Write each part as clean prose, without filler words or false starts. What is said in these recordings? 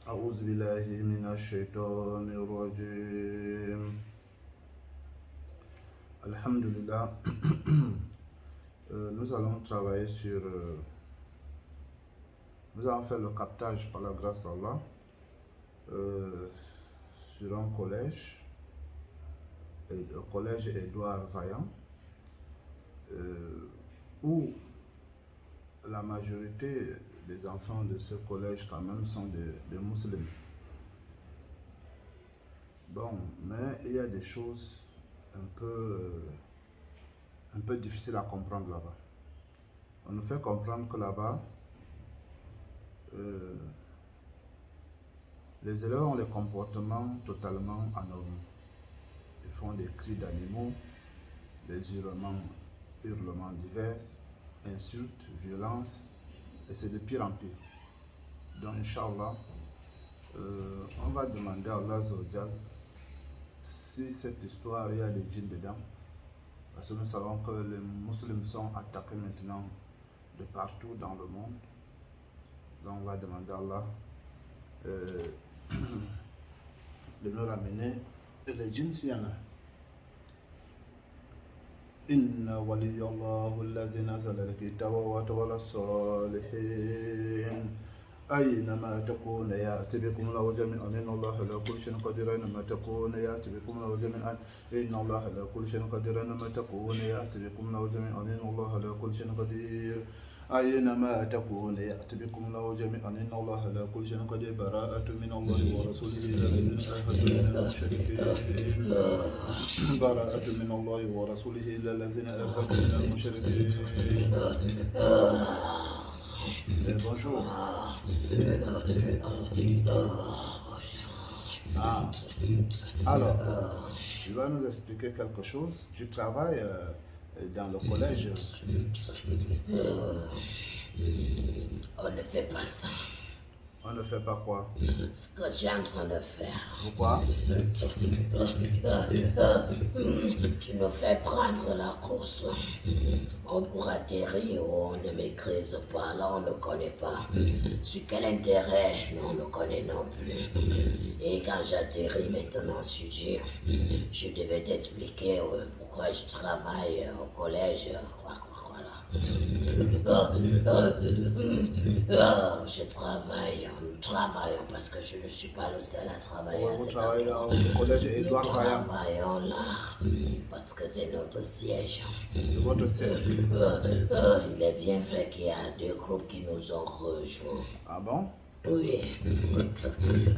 أعوذ بالله من الشيطان الرجيم. Alhamdulillah. Nous allons travailler sur... nous allons faire le captage par la grâce d'Allah sur un collège, le collège Édouard Vaillant, où la majorité des enfants de ce collège quand même sont des musulmans. Bon, mais il y a des choses un peu difficiles à comprendre là-bas. On nous fait comprendre que là-bas, les élèves ont des comportements totalement anormaux. Ils font des cris d'animaux, des hurlements divers, insultes, violences, et c'est de pire en pire. Donc, Inch'Allah, on va demander à Allah Azza wa Jal si cette histoire, il y a des djinns dedans. Parce que nous savons que les musulmans sont attaqués maintenant de partout dans le monde. Donc, on va demander à Allah de nous ramener les djinns s'il y en a. Inna waliyallahu alladhi nazala al-kitaba wa tawalla as-salihin. أينما تكون يأتي بكم الله جميعا إن الله على كل شيء قدير أينما تكون يأتي بكم الله جميعا إن الله على كل شيء قدير أينما تكون يأتي بكم الله جميعا إن الله على كل شيء قدير أينما تكون يأتي بكم الله جميعا إن الله على كل شيء قدير براءة من الله ورسوله إلى الذين آمنوا من المشركين براءة من الله ورسوله إلى الذين آمنوا من المشركين. Bonjour. Alors, tu vas nous expliquer quelque chose. Tu travailles dans le collège. On ne fait pas ça. On ne fait pas quoi? Ce que tu es en train de faire. Pourquoi? Tu nous fais prendre la course. On pourra atterrir où on ne maîtrise pas, là on ne connaît pas. Sur quel intérêt, on ne connaît non plus. Et quand j'atterris maintenant, tu dis, je devais t'expliquer pourquoi je travaille au collège, quoi là. Je travaille, nous travaillons parce que je ne suis pas le seul à travailler à Vous cet travaillez endroit. au collège Nous Édouard Vaillant. travaillons là parce que c'est notre siège. C'est votre siège. Il est bien vrai qu'il y a deux groupes qui nous ont rejoints. Ah bon? Oui,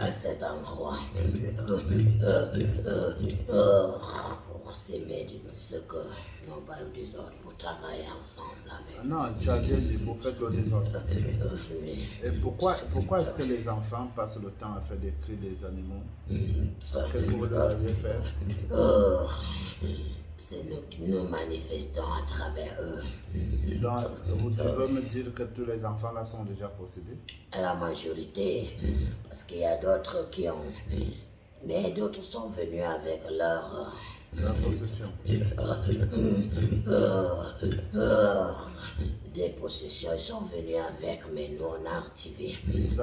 à cet endroit. Pour s'aimer de ce que nous parlons des autres, pour travailler ensemble avec. Non, tu as bien dit, vous faites le désordre. Oui. Et pourquoi est-ce que les enfants passent le temps à faire des cris des animaux? Qu'est-ce que vous leur aviez fait? C'est nous qui nous manifestons à travers eux. Donc, tu veux me dire que tous les enfants là sont déjà possédés? La majorité, parce qu'il y a d'autres qui ont... Mais d'autres sont venus avec leur possession. Des possessions. Ils sont venus avec, mais nous on a activé.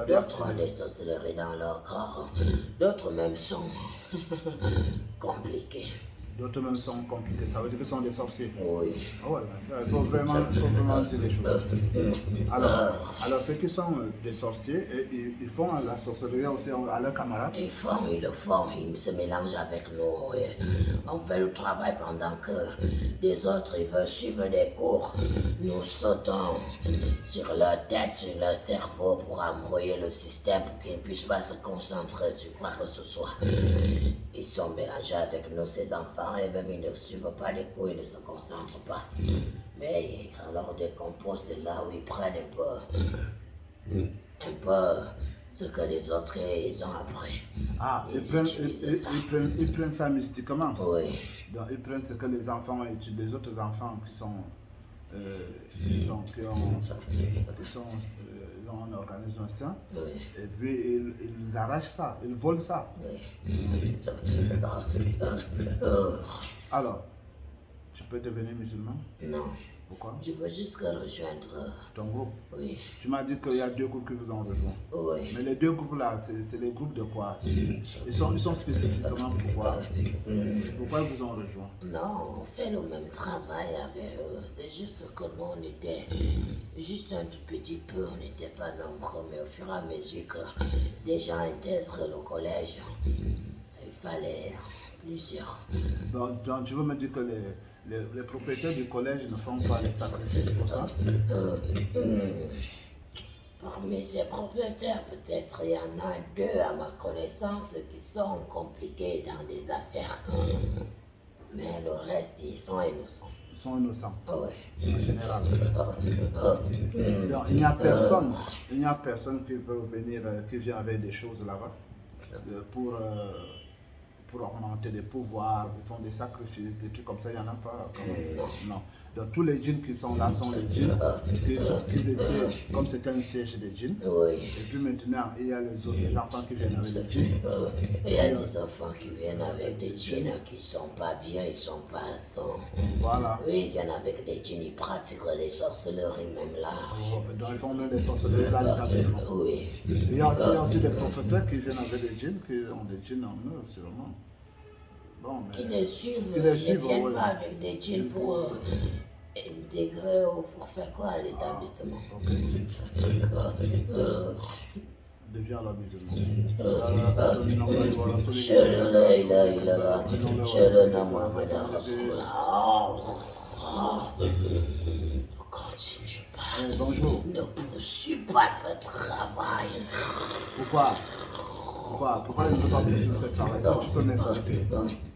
D'autres ont des sorcelleries dans leur corps. D'autres même sont compliqués. D'autres même sont compliqués, ça veut dire que ce sont des sorciers. Oui. Ah ouais, il faut vraiment dire les choses. Alors ceux qui sont des sorciers, ils font la sorcellerie aussi à leurs camarades? Ils le font, ils se mélangent avec nous. Et on fait le travail pendant que des autres ils veulent suivre des cours. Nous sautons sur leur tête, sur leur cerveau pour embrouiller le système pour qu'ils ne puissent pas se concentrer sur quoi que ce soit. Ils sont mélangés avec nous, ces enfants, et même ils ne suivent pas les cours, ils ne se concentrent pas. Mais alors décompose, c'est là où ils prennent un peu ce que les autres ils ont appris. Ah, ils prennent ça mystiquement? Oui. Donc ils prennent ce que les enfants étudient, les autres enfants qui ont un organisme sain, Oui. et puis ils arrachent ça, ils volent ça. Oui. Alors, tu peux devenir musulman? Non. Pourquoi? Je veux juste rejoindre. Ton groupe? Oui. Tu m'as dit qu'il y a 2 groupes qui vous ont rejoint. Oui. Mais les 2 groupes-là, c'est les groupes de quoi? Ils sont spécifiquement pourquoi? Pourquoi ils vous ont rejoint? Non, on fait le même travail avec eux. C'est juste que nous, on était juste un tout petit peu, on n'était pas nombreux, mais au fur et à mesure que des gens intègrent le collège, il fallait plusieurs. Donc tu veux me dire que les propriétaires du collège ne font pas les sacrifices pour ça? Parmi ces propriétaires, peut-être il y en a 2 à ma connaissance qui sont compliqués dans des affaires. Mais le reste, ils sont innocents. Ils sont innocents, Oui. en général. Donc, il n'y a personne qui peut venir, qui vient avec des choses là-bas pour augmenter des pouvoirs, ils font des sacrifices, des trucs comme ça, il n'y en a pas. Non. Donc tous les djinns qui sont là sont les djinns qui étaient, comme c'était un siège des djinns. Oui. Et puis maintenant, il y a les enfants qui viennent avec des djinns. Il y a des enfants qui viennent avec des djinns qui ne sont pas bien, ils ne sont pas sains. Voilà. Oui, ils viennent avec des djinns, ils pratiquent les sorcelleries même là. Donc ils font même des sorcelleries dans l'établissement. Oui. Il y a aussi des professeurs qui viennent avec des djinns, qui ont des djinns en eux, sûrement. Bon, mais Qui les suivent, ils ne viennent pas avec des djinns pour intégrer ou pour faire quoi à l'établissement. Deviens la musulman. Continue pas. Bonjour. Ne poursuis pas ce travail. Pourquoi il ne peut pas poursuivre ce travail? Si tu peux m'expliquer.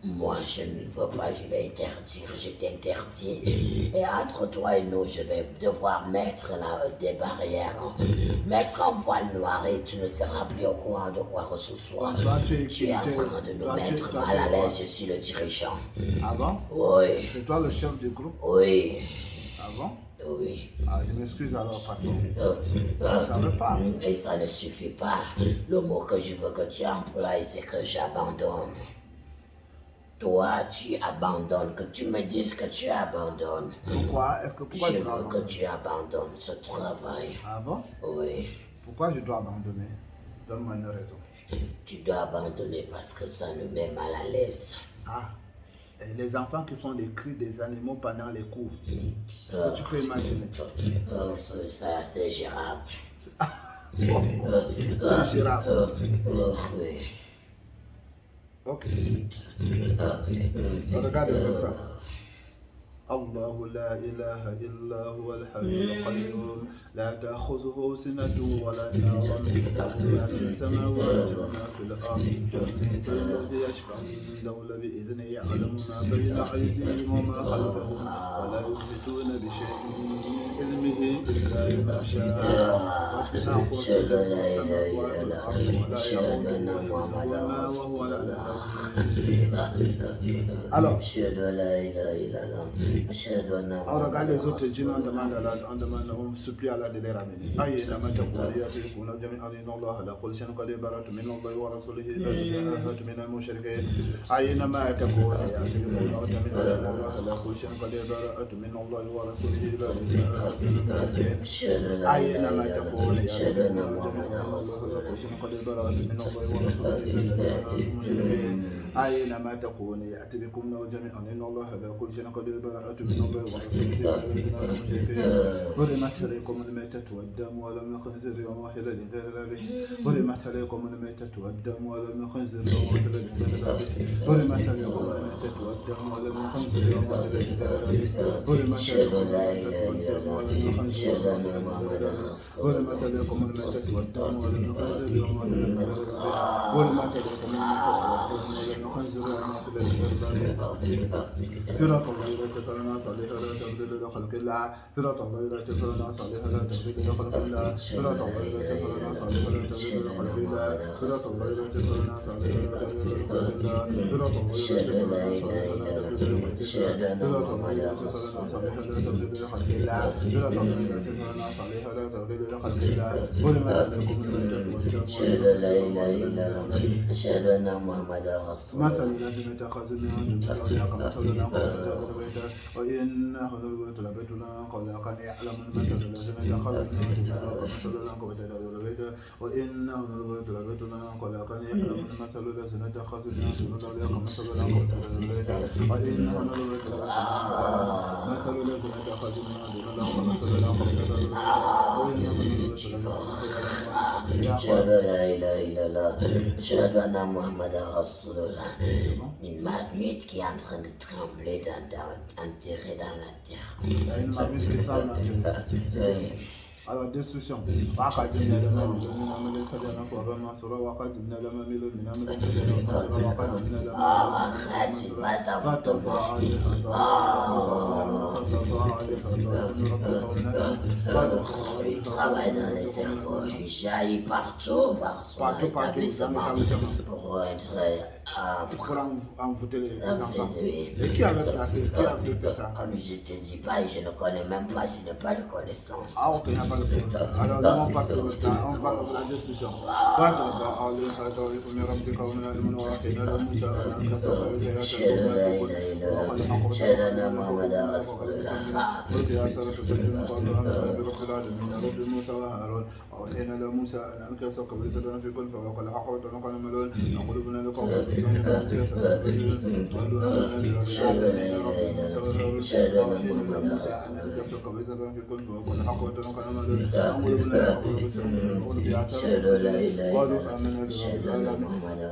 Moi, je ne veux pas, je vais interdire, je t'interdis. Et entre toi et nous, je vais devoir mettre là, des barrières. Mettre un voile noir et tu ne seras plus au courant de quoi que ce soit. Tu es en train de nous mettre mal à l'aise, je suis le dirigeant. Ah bon? Oui. C'est toi le chef du groupe? Oui. Ah bon? Oui. Ah, je m'excuse alors, patron. Ça ne veut pas. Et ça ne suffit pas. Le mot que je veux que tu emploies, c'est que j'abandonne. Toi, tu abandonnes, que tu me dises que tu abandonnes. Pourquoi? Pourquoi je veux que tu abandonnes ce travail. Ah bon? Oui. Pourquoi je dois abandonner? Donne-moi une raison. Tu dois abandonner parce que ça nous met mal à l'aise. Ah. Et les enfants qui font des cris des animaux pendant les cours. Est-ce que tu peux imaginer? Ça, c'est gérable. C'est gérable. Oui. Ok. Regardez ça. الله لا إله إلا هو الحي القيوم لا تأخذه سنة ولا نوم له ما في السماوات وما في الأرض الذي يشفع عنده بإذنه يعلم ما بين أيديهم وما خلفهم ولا يحيطون بشيء من علمه إلا بما شاء وسع كرسيه السماوات والأرض ولا يؤوده وهو العلي العظيم. Alors, on regarde les autres djinns, on demande, on supplie Allah de les ramener. أينما تكونوا يأتيكم جميعا إن الله على كل شيء قدير برأت من الله ورسوله برأت من المشركين أينما تكونوا يأتيكم جميعا إن الله على كل شيء قدير برأت من الله ورسوله برأت من المشركين أينما تكونوا يأتيكم جميعا إن الله على كل شيء قدير برأت من الله ورسوله برأت من المشركين أينما تكونوا يأتي بكم جميعا إن الله على كل شيء قدير برأت من الله ورسوله برأت من المشركين حرمت عليكم الميتة والدم ولحم الخنزير وما أهل لغير الله به حرمت عليكم الميتة والدم ولحم الخنزير وما أهل لغير الله به حرمت عليكم الميتة والدم ولحم الخنزير وما أهل لغير الله به حرمت عليكم الميتة والدم ولحم الخنزير حرمت عليكم الميتة والدم ولحم الخنزير وما أهل لغير الله به حرمت عليكم الميتة والدم ولحم الخنزير وما أهل لغير الله به فراق الله لا تفعلنا صالحا لا تبدل لخلق الله فراق الله لا تفعلنا صالحا لا تبدل لخلق الله فراق الله لا تفعلنا صالحا لا تبدل لخلق الله فراق الله لا تفعلنا صالحا لا تبدل لخلق الله فراق الله لا تفعلنا صالحا لا تبدل لخلق الله فراق الله لا تفعلنا صالحا لا تبدل لخلق الله حرمت عليكم الميتة والدم أشهد أن لا إله إلا الله أشهد أن محمدا رسول الله مثل الذين اتخذوا من دون الله كمثل وإنه للبيت لبيت قبل أن يعلم المثل الذين اتخذوا من مثل العنكبوت البيت وإنه للبيت لبيت قبل أن يعلم المثل الذين اتخذوا من مثل العنكبوت البيت وإنه للبيت لبيت مثل الذين اتخذوا من مثل العنكبوت البيت وإنه للبيت أشهد لا إله إلا الله أشهد أن محمدا رسول الله. Une marmite qui est en train de trembler enterrée dans la terre. Une marmite qui tremble à la destruction. Arrête, tu passes d'avortement. Il travaille dans les cerveaux, il jaillit partout dans l'établissement pour être pour envoûter les enfants. oui. Et qui avait fait ça? Je ne te dis pas, je ne connais même pas, je n'ai pas de connaissance. Ah ok, il n'y a pas de problème. Alors nous on passe au temps, on va à la destruction.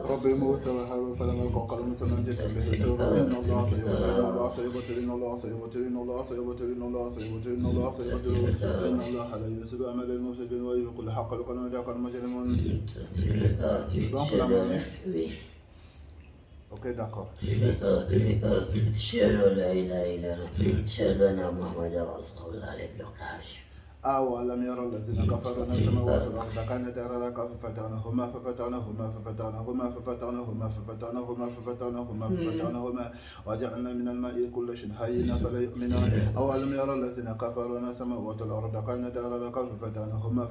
ربي موسى وهارون فلما القوا قال موسى من جئت به سوف ان الله سيبتلي ان الله سيبتلي ان الله سيبتلي ان الله سيبتلي ان الله سيبتلي ان الله لا يسب عمل المفسدين ويهلك الحق لقد جاءكم المجرمون. Donc la monnaie. Oui. Ok, d'accord. Les blocages. أولم يرى الذين كفروا أن السماوات والأرض كانتا رتقا ففتقناهما وجعلنا من الماء كل شيء حي فلا يؤمنون. أولم يرى الذين كفروا أن السماوات والأرض كانتا رتقا ففتقناهما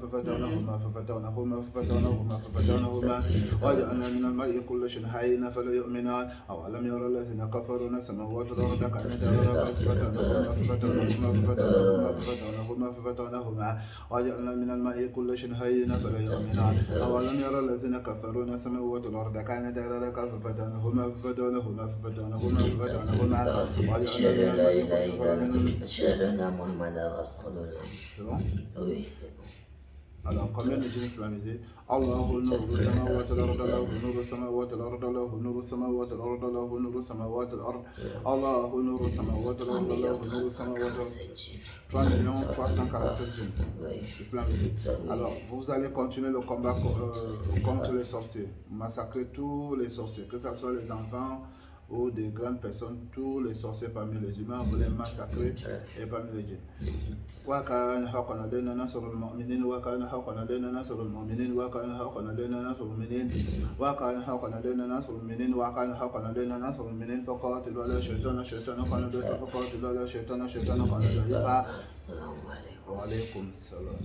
وجعلنا من الماء كل شيء حي فلا يؤمنون. أولم يرى الذين كفروا أن السماوات والأرض كانتا رتقا ففتقناهما وجعلنا من الماء كل شيء حي فلا يؤمنون. أولم يرى الذين كفروا أن السماوات والأرض كانتا رتقا ففتقناهما أشهد أن محمدا رسول الله. Oui, c'est bon. Alors, combien de djinns islamisés? Allahu nuru samawati al-ard, Allahu nuru samawati al-ard, Allahu nuru samawati al-ard, Allahu nuru samawati al-ard, Allahu nuru samawati al-ard, Allahu nuru samawati al-ard. 3 347 djinns islamisés. Alors, vous allez continuer le combat contre les sorciers. Massacrer tous les sorciers, que ce soit les enfants ou des grandes personnes, tous les sorciers parmi les humains, vous les massacrez et parmi les djinns. وكان حقا علينا نصر المؤمنين وكان حقا علينا نصر المؤمنين وكان حقا علينا نصر المؤمنين وكان حقا علينا نصر المؤمنين وكان حقا علينا نصر المؤمنين فقاتلوا على الشيطان قال ضعيفا فقاتلوا على الشيطان قال ضعيفا. السلام عليكم. وعليكم السلام.